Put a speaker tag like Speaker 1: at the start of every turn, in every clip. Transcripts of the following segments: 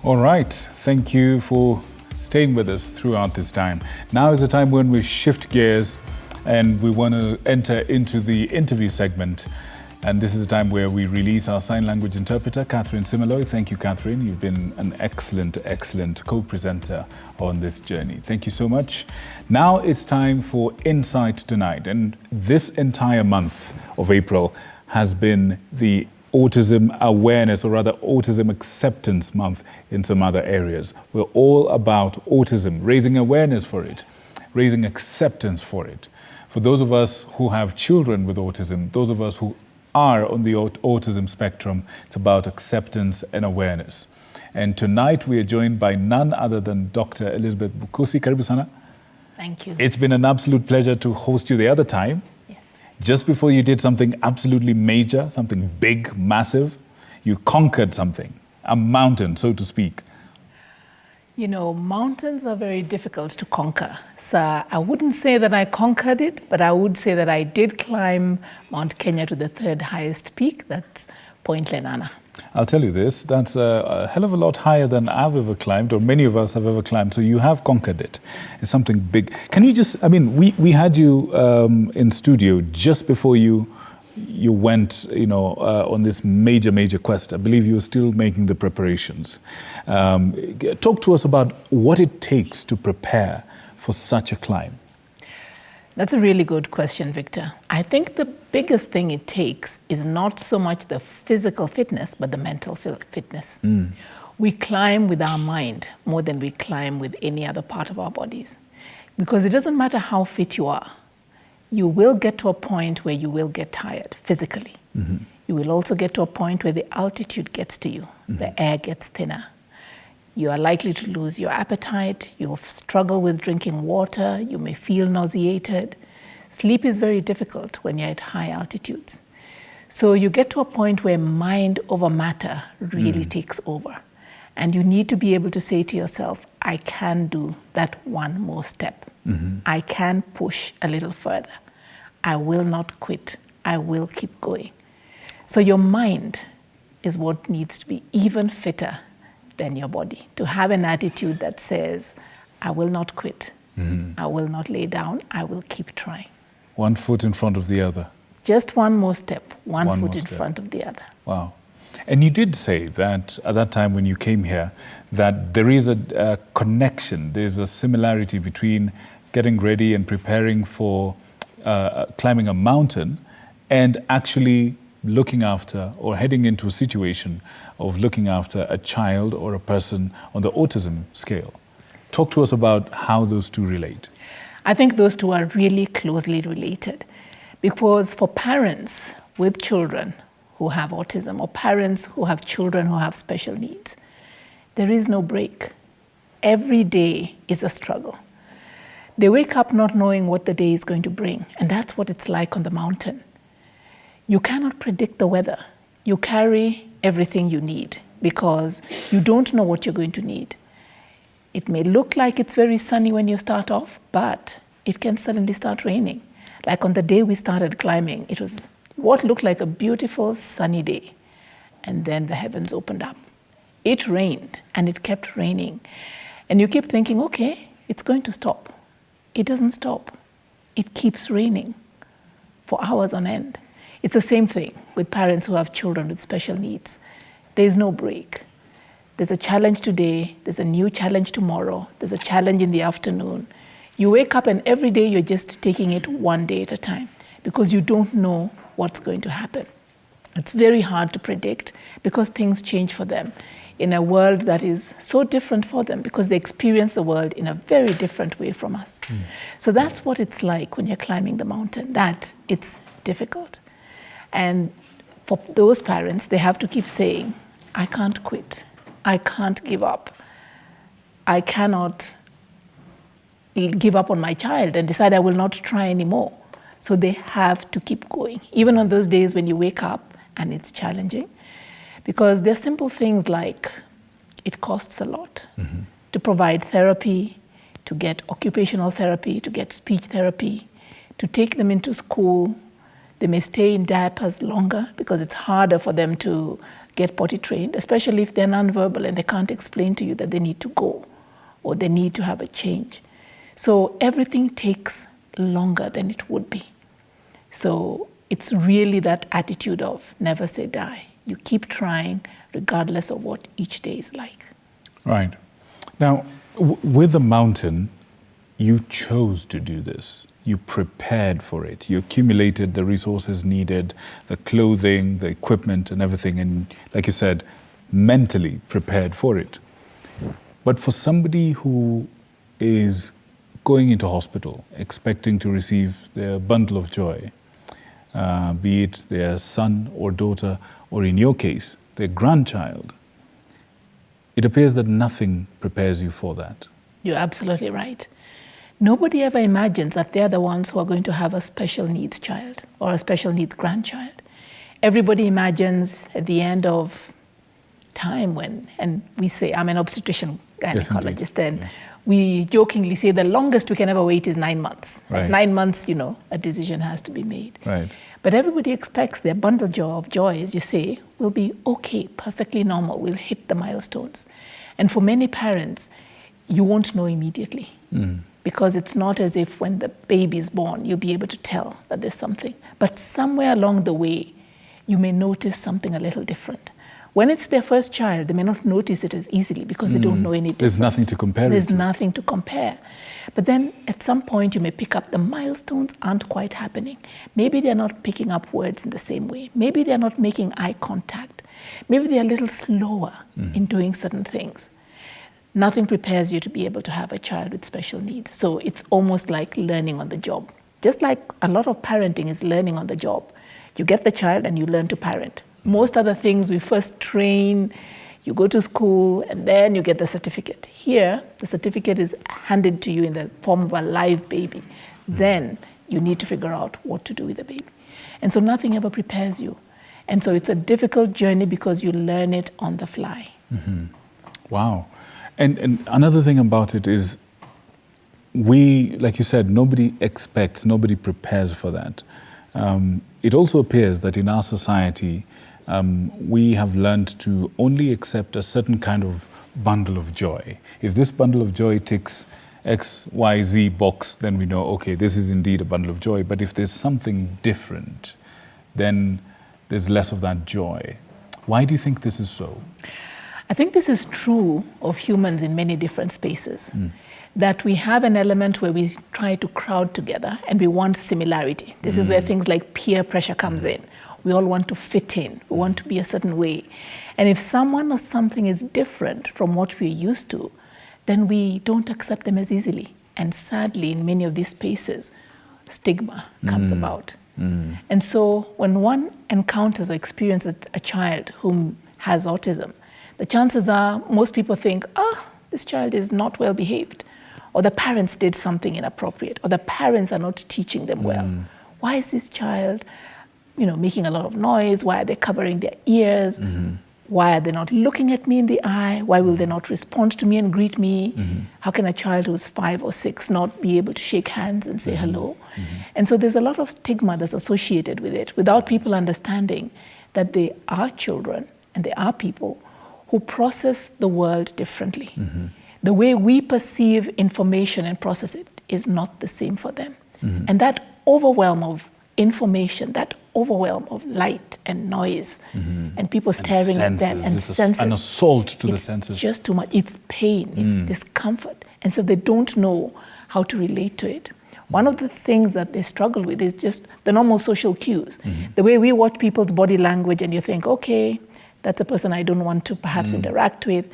Speaker 1: All right, thank you for staying with us throughout this time. Now is the time when we shift gears and we want to enter into the interview segment. And this is the time where we release our sign language interpreter, Catherine Simaloy. Thank you, Catherine. You've been an excellent co-presenter on this journey. Thank you so much. Now it's time for Insight Tonight. And this entire month of April has been the Autism Awareness, or rather Autism Acceptance Month in some other areas. We're all about autism, raising awareness for it, raising acceptance for it. For those of us who have children with autism, those of us who are on the autism spectrum, it's about acceptance and awareness. And tonight we are joined by none other than Dr. Elizabeth Bukusi. Karibu sana.
Speaker 2: Thank you.
Speaker 1: It's been an absolute pleasure to host you the other time.
Speaker 2: Yes.
Speaker 1: Just before you did something absolutely major, something big, massive, you conquered something, a mountain, so to speak.
Speaker 2: You know, mountains are very difficult to conquer. So I wouldn't say that I conquered it, but I would say that I did climb Mount Kenya to the third highest peak. That's Point Lenana.
Speaker 1: I'll tell you this, that's a hell of a lot higher than I've ever climbed, or many of us have ever climbed. So you have conquered it. It's something big. Can you just, I mean, we had you in studio just before you went, on this major quest. I believe you're still making the preparations. Talk to us about what it takes to prepare for such a climb.
Speaker 2: That's a really good question, Victor. I think the biggest thing it takes is not so much the physical fitness, but the mental fitness. We climb with our mind more than we climb with any other part of our bodies. Because it doesn't matter how fit you are. You will get to a point where you will get tired physically. You will also get to a point where the altitude gets to you, the air gets thinner. You are likely to lose your appetite, you'll struggle with drinking water, you may feel nauseated. Sleep is very difficult when you're at high altitudes. So you get to a point where mind over matter really takes over. And you need to be able to say to yourself, I can do that one more step. I can push a little further. I will not quit. I will keep going. So your mind is what needs to be even fitter than your body, to have an attitude that says, I will not quit. I will not lay down. I will keep trying.
Speaker 1: One foot in front of the other.
Speaker 2: Just one more step, one foot in front of the other.
Speaker 1: Wow. And you did say that at that time when you came here, that there is a connection, there's a similarity between getting ready and preparing for climbing a mountain and actually looking after or heading into a situation of looking after a child or a person on the autism scale. Talk to us about how those two relate.
Speaker 2: I think those two are really closely related because for parents with children who have autism or parents who have children who have special needs, there is no break. Every day is a struggle. They wake up not knowing what the day is going to bring, and that's what it's like on the mountain. You cannot predict the weather. You carry everything you need because you don't know what you're going to need. It may look like it's very sunny when you start off, but it can suddenly start raining. Like on the day we started climbing, it was what looked like a beautiful sunny day, and then the heavens opened up. It rained, and it kept raining. And you keep thinking, okay, it's going to stop. It doesn't stop. It keeps raining for hours on end. It's the same thing with parents who have children with special needs. There's no break. There's a challenge today, there's a new challenge tomorrow, there's a challenge in the afternoon. You wake up and every day you're just taking it one day at a time because you don't know what's going to happen. It's very hard to predict because things change for them in a world that is so different for them because they experience the world in a very different way from us. So that's what it's like when you're climbing the mountain, that it's difficult. And for those parents, they have to keep saying, I can't quit. I can't give up. I cannot give up on my child and decide I will not try anymore. So they have to keep going, even on those days when you wake up and it's challenging. Because there are simple things like it costs a lot to provide therapy, to get occupational therapy, to get speech therapy, to take them into school. They may stay in diapers longer because it's harder for them to get potty trained, especially if they're nonverbal and they can't explain to you that they need to go or they need to have a change. So everything takes longer than it would be. So it's really that attitude of never say die. You keep trying regardless of what each day is like.
Speaker 1: Right. Now, with the mountain, you chose to do this. You prepared for it. You accumulated the resources needed, the clothing, the equipment and everything. And like you said, mentally prepared for it. But for somebody who is going into hospital, expecting to receive their bundle of joy, be it their son or daughter, or in your case, their grandchild, it appears that nothing prepares you for that. You're
Speaker 2: absolutely right. Nobody ever imagines that they're the ones who are going to have a special needs child or a special needs grandchild. Everybody imagines at the end of time when, and we say, I'm an obstetrician gynecologist, and we jokingly say the longest we can ever wait is 9 months.
Speaker 1: Right.
Speaker 2: At 9 months, you know, a decision has to be made.
Speaker 1: Right.
Speaker 2: But everybody expects their bundle of joy, as you say, will be okay, perfectly normal, will hit the milestones. And for many parents, you won't know immediately. Because it's not as if when the baby is born, you'll be able to tell that there's something. But somewhere along the way, you may notice something a little different. When it's their first child, they may not notice it as easily because they don't know any difference.
Speaker 1: There's nothing to compare it to.
Speaker 2: There's nothing to compare. But then at some point, you may pick up the milestones aren't quite happening. Maybe they're not picking up words in the same way. Maybe they're not making eye contact. Maybe they're a little slower in doing certain things. Nothing prepares you to be able to have a child with special needs. So it's almost like learning on the job. Just like a lot of parenting is learning on the job. You get the child and you learn to parent. Most other things we first train, you go to school, and then you get the certificate. Here, the certificate is handed to you in the form of a live baby. Then you need to figure out what to do with the baby. And so nothing ever prepares you. And so it's a difficult journey because you learn it on the fly.
Speaker 1: Wow. And another thing about it is we, like you said, nobody expects, nobody prepares for that. It also appears that in our society, we have learned to only accept a certain kind of bundle of joy. If this bundle of joy ticks X, Y, Z box, then we know, okay, this is indeed a bundle of joy. But if there's something different, then there's less of that joy. Why do you think this is so?
Speaker 2: I think this is true of humans in many different spaces. That we have an element where we try to crowd together and we want similarity. This is where things like peer pressure comes in. We all want to fit in. We want to be a certain way. And if someone or something is different from what we're used to, then we don't accept them as easily. And sadly, in many of these spaces, stigma comes about. And so when one encounters or experiences a child who has autism, the chances are most people think, this child is not well behaved, or the parents did something inappropriate, or the parents are not teaching them well. Why is this child, making a lot of noise? Why are they covering their ears? Why are they not looking at me in the eye? Why will they not respond to me and greet me? How can a child who's 5 or 6 not be able to shake hands and say hello? And so there's a lot of stigma that's associated with it without people understanding that they are children and they are people who process the world differently. The way we perceive information and process it is not the same for them. And that overwhelm of information, that overwhelm of light and noise, and people staring at them, and senses.
Speaker 1: An assault to the senses.
Speaker 2: It's just too much. It's pain, it's discomfort. And so they don't know how to relate to it. One of the things that they struggle with is just the normal social cues. The way we watch people's body language and you think, okay, that's a person I don't want to perhaps interact with.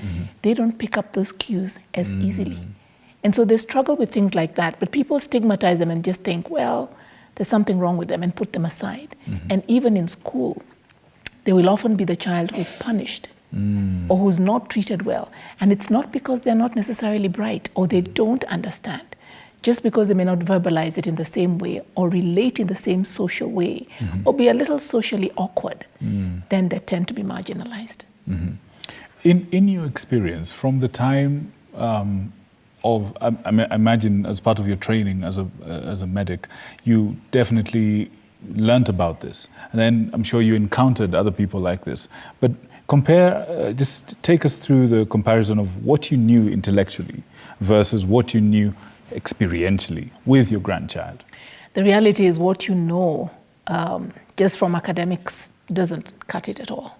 Speaker 2: They don't pick up those cues as easily. And so they struggle with things like that. But people stigmatize them and just think, well, there's something wrong with them and put them aside. And even in school, they will often be the child who's punished or who's not treated well. And it's not because they're not necessarily bright or they don't understand. Just because they may not verbalize it in the same way or relate in the same social way or be a little socially awkward, then they tend to be marginalized.
Speaker 1: In your experience, from the time of, I imagine as part of your training as a medic, you definitely learnt about this, and then I'm sure you encountered other people like this. But compare, just take us through the comparison of what you knew intellectually versus what you knew experientially with your grandchild.
Speaker 2: The reality is what you know just from academics doesn't cut it at all.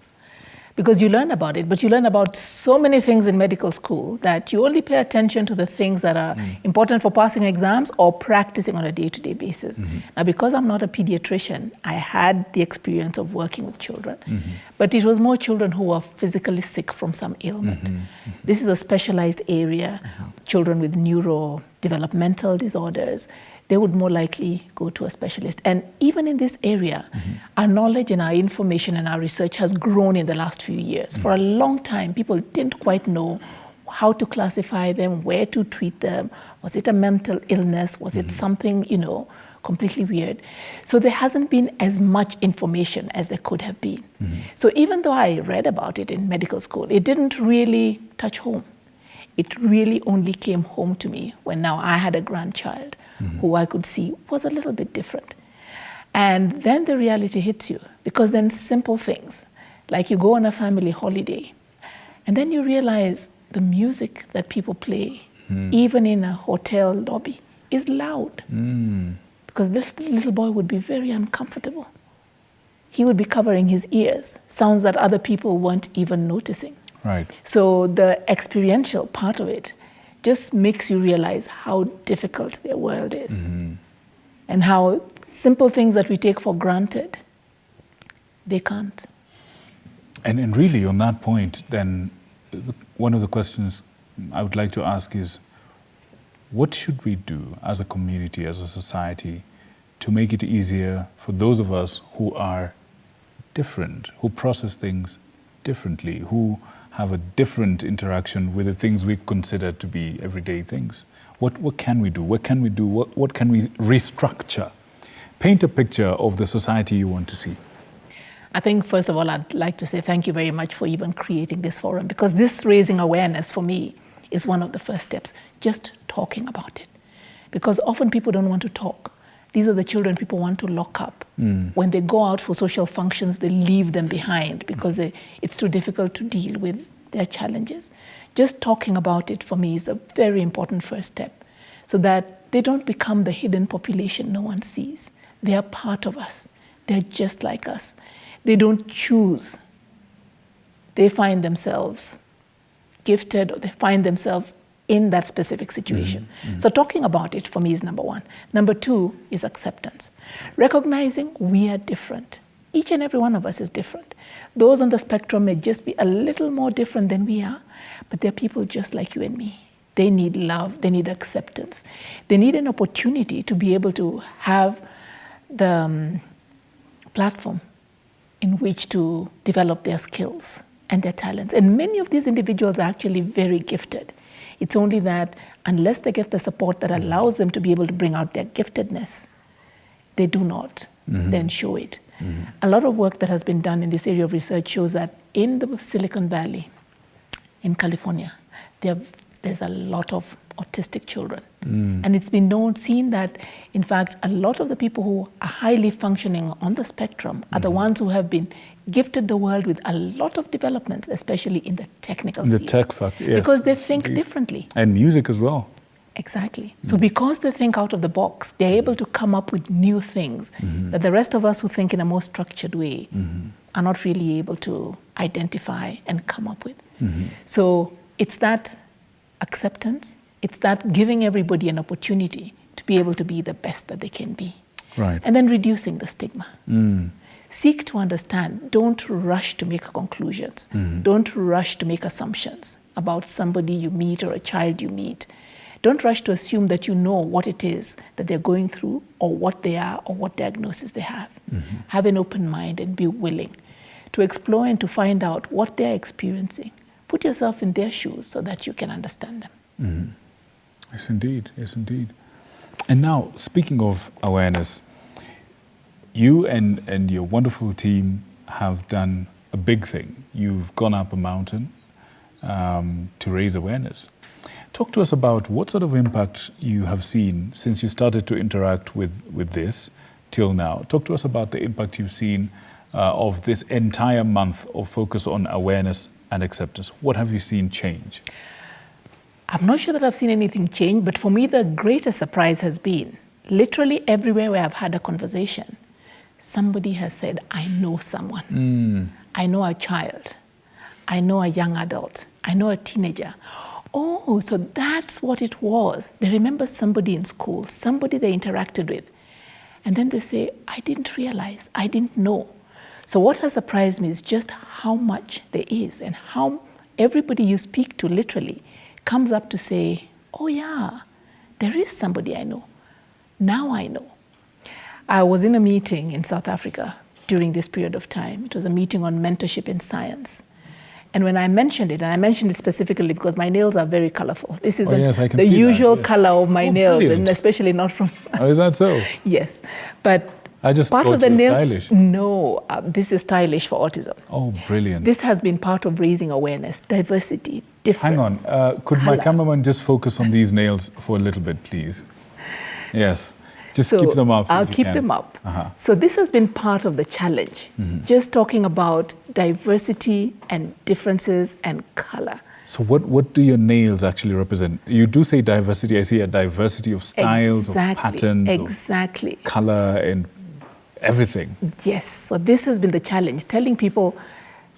Speaker 2: Because you learn about it, but you learn about so many things in medical school that you only pay attention to the things that are important for passing exams or practicing on a day-to-day basis. Now, because I'm not a pediatrician, I had the experience of working with children, but it was more children who were physically sick from some ailment. This is a specialized area. Children with neuro, developmental disorders, they would more likely go to a specialist. And even in this area, our knowledge and our information and our research has grown in the last few years. For a long time, people didn't quite know how to classify them, where to treat them. Was it a mental illness? Was it something, you know, completely weird? So there hasn't been as much information as there could have been. So even though I read about it in medical school, it didn't really touch home. It really only came home to me when now I had a grandchild who I could see was a little bit different. And then the reality hits you, because then simple things, like you go on a family holiday, and then you realize the music that people play, even in a hotel lobby, is loud. Because the little boy would be very uncomfortable. He would be covering his ears, sounds that other people weren't even noticing.
Speaker 1: Right.
Speaker 2: So the experiential part of it just makes you realize how difficult their world is, and how simple things that we take for granted, they can't.
Speaker 1: And really, on that point, then, one of the questions I would like to ask is, what should we do as a community, as a society, to make it easier for those of us who are different, who process things differently, who have a different interaction with the things we consider to be everyday things? What can we do? What can we do? What can we restructure? Paint a picture of the society you want to see.
Speaker 2: I think, first of all, I'd like to say thank you very much for even creating this forum, because this raising awareness for me is one of the first steps, just talking about it. Because often people don't want to talk. These are the children people want to lock up. When they go out for social functions, they leave them behind because it's too difficult to deal with their challenges. Just talking about it for me is a very important first step, so that they don't become the hidden population no one sees. They are part of us. They're just like us. They don't choose. They find themselves gifted, or they find themselves in that specific situation. So talking about it for me is number one. Number two is acceptance. Recognizing we are different. Each and every one of us is different. Those on the spectrum may just be a little more different than we are, but they're people just like you and me. They need love, they need acceptance. They need an opportunity to be able to have the platform in which to develop their skills and their talents. And many of these individuals are actually very gifted. It's only that unless they get the support that allows them to be able to bring out their giftedness, they do not then show it. A lot of work that has been done in this area of research shows that in the Silicon Valley, in California, there's a lot of autistic children. And it's been seen that, in fact, a lot of the people who are highly functioning on the spectrum are the ones who have been gifted the world with a lot of developments, especially in the technical field.
Speaker 1: The tech fact, yes.
Speaker 2: Because they think differently.
Speaker 1: And music as well.
Speaker 2: Exactly. So because they think out of the box, they're able to come up with new things that the rest of us who think in a more structured way are not really able to identify and come up with. So it's that acceptance, it's that giving everybody an opportunity to be able to be the best that they can be.
Speaker 1: Right.
Speaker 2: And then reducing the stigma. Seek to understand. Don't rush to make conclusions. Don't rush to make assumptions about somebody you meet or a child you meet. Don't rush to assume that you know what it is that they're going through, or what they are, or what diagnosis they have. Have an open mind and be willing to explore and to find out what they're experiencing. Put yourself in their shoes so that you can understand them.
Speaker 1: Yes, indeed. Yes, indeed. And now, speaking of awareness, you and your wonderful team have done a big thing. You've gone up a mountain to raise awareness. Talk to us about what sort of impact you have seen since you started to interact with this till now. Talk to us about the impact you've seen of this entire month of focus on awareness and acceptance. What have you seen change?
Speaker 2: I'm not sure that I've seen anything change, but for me, the greatest surprise has been literally everywhere where I've had a conversation, somebody has said, I know someone. I know a child. I know a young adult. I know a teenager. Oh, so that's what it was. They remember somebody in school, somebody they interacted with. And then they say, I didn't realize, I didn't know. So what has surprised me is just how much there is and how everybody you speak to literally comes up to say, oh yeah, there is somebody I know. Now I know. I was in a meeting in South Africa during this period of time. It was a meeting on mentorship in science. And when I mentioned it, and I mentioned it specifically because my nails are very colorful. This isn't the usual color of my nails, brilliant. And especially not from...
Speaker 1: Oh, is that so?
Speaker 2: Yes. But
Speaker 1: I just
Speaker 2: part
Speaker 1: thought
Speaker 2: of the
Speaker 1: it was stylish.
Speaker 2: No, this is stylish for autism.
Speaker 1: Oh, brilliant.
Speaker 2: This has been part of raising awareness, diversity, difference.
Speaker 1: Hang on. Could
Speaker 2: color.
Speaker 1: my cameraman just focus on these nails for a little bit, please? Yes. Just keep them up.
Speaker 2: I'll keep them up. So this has been part of the challenge, just talking about diversity and differences and color.
Speaker 1: So what do your nails actually represent? You do say diversity. I see a diversity of styles, of patterns, of color and everything. Yes.
Speaker 2: So this has been the challenge, telling people,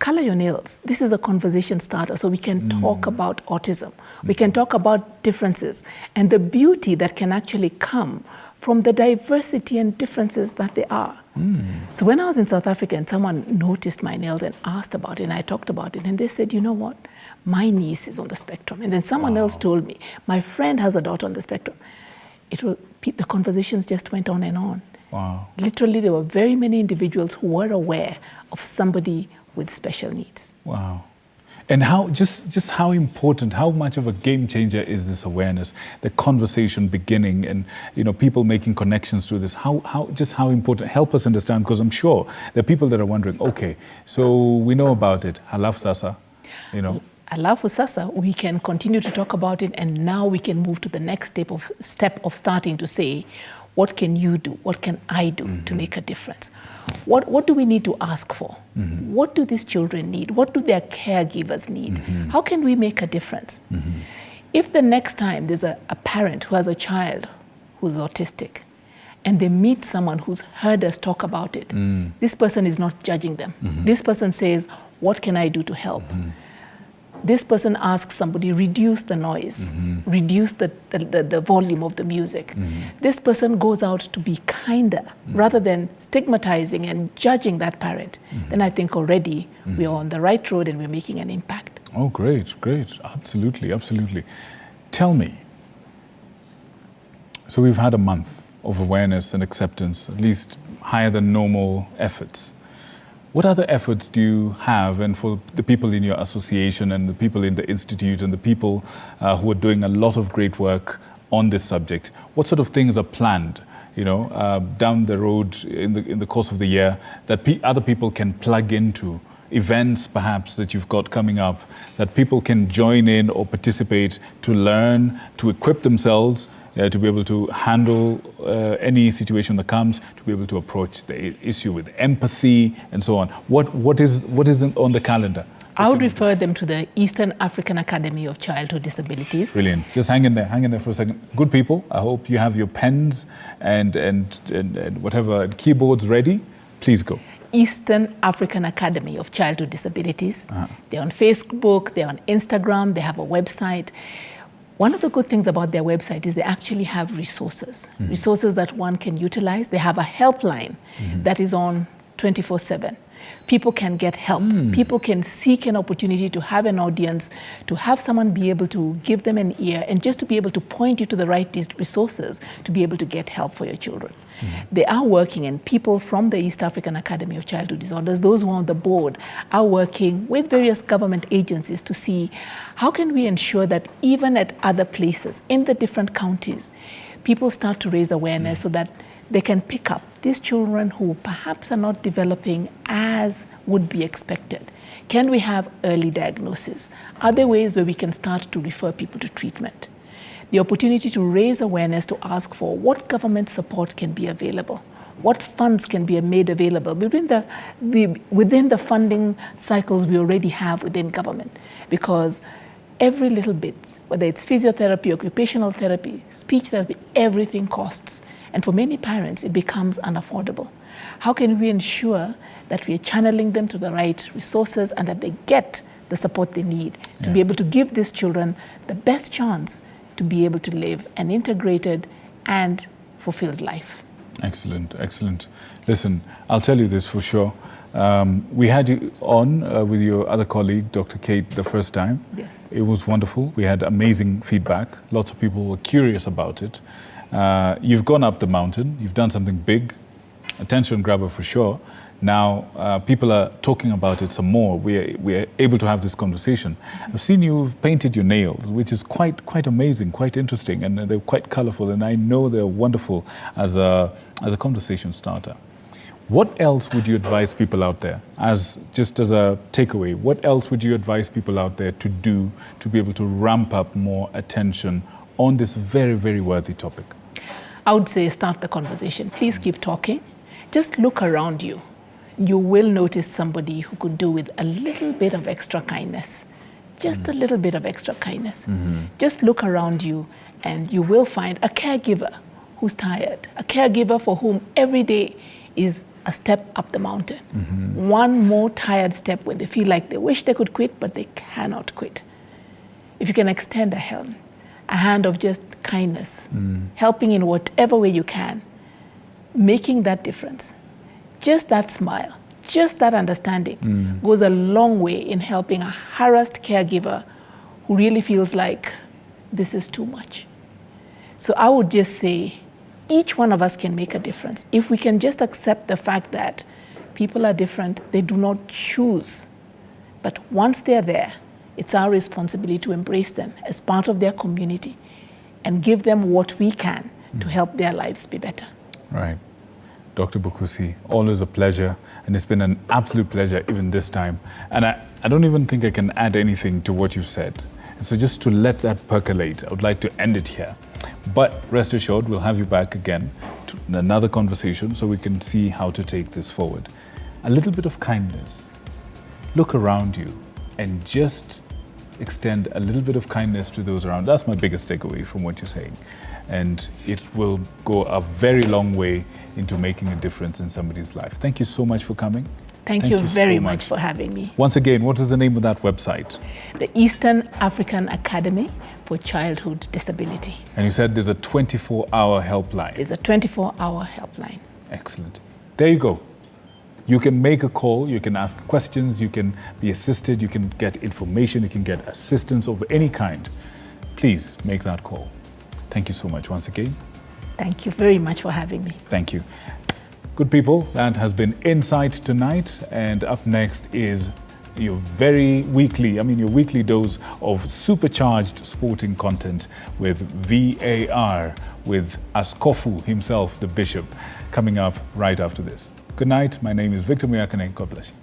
Speaker 2: color your nails. This is a conversation starter, so we can talk about autism. We can talk about differences and the beauty that can actually come from the diversity and differences that there are. So when I was in South Africa and someone noticed my nails and asked about it, and I talked about it, and they said, you know what? My niece is on the spectrum. And then someone else told me, my friend has a daughter on the spectrum. The conversations just went on and on.
Speaker 1: Wow.
Speaker 2: Literally, there were very many individuals who were aware of somebody with special needs.
Speaker 1: Wow. And how just how important, how much of a game changer is this awareness, the conversation beginning, and people making connections to this? How important? Help us understand, because I'm sure there are people that are wondering. Okay, so we know about it. Halafu sasa,
Speaker 2: Halafu sasa, we can continue to talk about it, and now we can move to the next step of starting to say, what can you do? What can I do to make a difference? What do we need to ask for? What do these children need? What do their caregivers need? How can we make a difference? If the next time there's a parent who has a child who's autistic and they meet someone who's heard us talk about it, this person is not judging them. This person says, what can I do to help? This person asks somebody, reduce the noise, reduce the volume of the music. This person goes out to be kinder rather than stigmatizing and judging that parent. Then I think already we are on the right road and we're making an impact.
Speaker 1: Oh, great, great. Absolutely, absolutely. Tell me, so we've had a month of awareness and acceptance, at least higher than normal efforts. What other efforts do you have, and for the people in your association and the people in the institute and the people who are doing a lot of great work on this subject, what sort of things are planned, down the road in the course of the year that other people can plug into? Events perhaps that you've got coming up that people can join in or participate to learn, to equip themselves, to be able to handle any situation that comes, to be able to approach the issue with empathy and so on. What is on the calendar?
Speaker 2: I would refer them to the Eastern African Academy of Childhood Disabilities.
Speaker 1: Brilliant. Just hang in there for a second. Good people, I hope you have your pens and whatever keyboards ready. Please go.
Speaker 2: Eastern African Academy of Childhood Disabilities. They're on Facebook, they're on Instagram, they have a website. One of the good things about their website is they actually have resources, resources that one can utilize. They have a helpline that is on 24/7. People can get help. People can seek an opportunity to have an audience, to have someone be able to give them an ear, and just to be able to point you to the right resources to be able to get help for your children. They are working, and people from the East African Academy of Childhood Disorders, those who are on the board, are working with various government agencies to see how can we ensure that even at other places, in the different counties, people start to raise awareness so that they can pick up these children who perhaps are not developing as would be expected. Can we have early diagnosis? Are there ways where we can start to refer people to treatment? The opportunity to raise awareness, to ask for what government support can be available. What funds can be made available within the funding cycles we already have within government? Because every little bit, whether it's physiotherapy, occupational therapy, speech therapy, everything costs. And for many parents, it becomes unaffordable. How can we ensure that we are channeling them to the right resources and that they get the support they need to be able to give these children the best chance to be able to live an integrated and fulfilled life?
Speaker 1: Excellent, excellent. Listen, I'll tell you this for sure. We had you on with your other colleague, Dr. Kate, the first time.
Speaker 2: Yes.
Speaker 1: It was wonderful. We had amazing feedback. Lots of people were curious about it. You've gone up the mountain. You've done something big, attention grabber for sure. Now people are talking about it some more. We're able to have this conversation. I've seen you've painted your nails, which is quite amazing, quite interesting, and they're quite colorful, and I know they're wonderful as a conversation starter. What else would you advise people out there, just as a takeaway, what else would you advise people out there to do to be able to ramp up more attention on this very, very worthy topic?
Speaker 2: I would say start the conversation. Please keep talking. Just look around you. You will notice somebody who could do with a little bit of extra kindness. Just a little bit of extra kindness. Just look around you and you will find a caregiver who's tired, a caregiver for whom every day is a step up the mountain. One more tired step when they feel like they wish they could quit, but they cannot quit. If you can extend a hand of just kindness, helping in whatever way you can, making that difference. Just that smile, just that understanding goes a long way in helping a harassed caregiver who really feels like this is too much. So I would just say, each one of us can make a difference. If we can just accept the fact that people are different, they do not choose. But once they're there, it's our responsibility to embrace them as part of their community and give them what we can to help their lives be better.
Speaker 1: Right. Dr. Bukusi, always a pleasure, and it's been an absolute pleasure even this time. And I don't even think I can add anything to what you've said. And so just to let that percolate, I would like to end it here. But rest assured, we'll have you back again to another conversation so we can see how to take this forward. A little bit of kindness. Look around you and just extend a little bit of kindness to those around. That's my biggest takeaway from what you're saying. And it will go a very long way into making a difference in somebody's life. Thank you so much for coming.
Speaker 2: Thank you very much for having me.
Speaker 1: Once again, what is the name of that website?
Speaker 2: The Eastern African Academy for Childhood Disability.
Speaker 1: And you said there's a 24-hour helpline.
Speaker 2: There's a 24-hour helpline.
Speaker 1: Excellent. There you go. You can make a call, you can ask questions, you can be assisted, you can get information, you can get assistance of any kind. Please make that call. Thank you so much once again.
Speaker 2: Thank you very much for having me.
Speaker 1: Thank you. Good people, that has been Insight tonight, and up next is your weekly dose of supercharged sporting content with VAR, with Askofu himself, the Bishop, coming up right after this. Good night. My name is Victor Muyakane. God bless you.